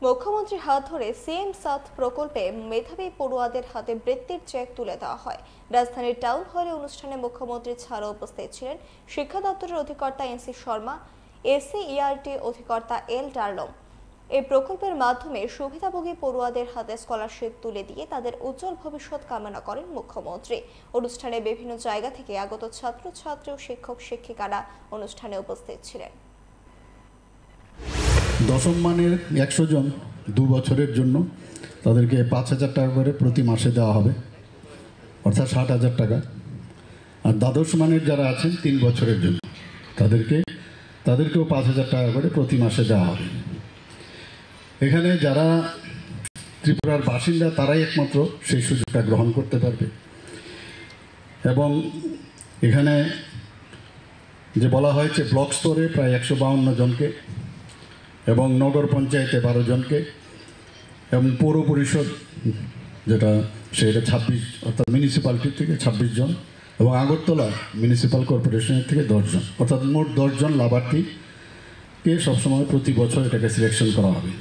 মুখ্যমন্ত্রীর হাত ধরে সিএম সাথ প্রকল্পে মেধাবী পড়ুয়াদের হাতে বৃত্তির চেক তুলে দেওয়া হয়। রাজধানীর টাউন হলে অনুষ্ঠানে মুখ্যমন্ত্রী ছাড়াও উপস্থিত ছিলেন শিক্ষা দপ্তরের অধিকর্তা এনসি শর্মা, এসসিইআরটি অধিকর্তা এল ডার্লং। এই প্রকল্পের মাধ্যমে সুবিধাভোগী পড়ুয়াদের হাতে স্কলারশিপ তুলে দিয়ে তাদের উজ্জ্বল ভবিষ্যৎ কামনা করেন মুখ্যমন্ত্রী। অনুষ্ঠানে বিভিন্ন জায়গা থেকে আগত ছাত্রছাত্রী ও শিক্ষক শিক্ষিকারা অনুষ্ঠানে উপস্থিত ছিলেন। দশম মানের 100 জন 2 বছরের জন্য তাদেরকে 5,000 টাকা করে প্রতি মাসে দেওয়া হবে, অর্থাৎ 60,000 টাকা। আর দ্বাদশ মানের যারা আছেন 3 বছরের জন্য তাদেরকেও 5,000 টাকা করে প্রতি মাসে দেওয়া হবে। এখানে যারা ত্রিপুরার বাসিন্দা তারাই একমাত্র সেই সুযোগটা গ্রহণ করতে পারবে। এবং এখানে যে বলা হয়েছে ব্লক স্তরে প্রায় 152 জনকে এবং নগর পঞ্চায়েতে 12 জনকে এবং পৌর পরিষদ যেটা সেটা 26, অর্থাৎ মিউনিসিপ্যালিটি থেকে 26 জন এবং আগরতলা মিউনিসিপ্যাল কর্পোরেশনের থেকে 10 জন, অর্থাৎ মোট 10 জন লাভার্থীকে সবসময় প্রতি বছর এটাকে সিলেকশন করা হবে।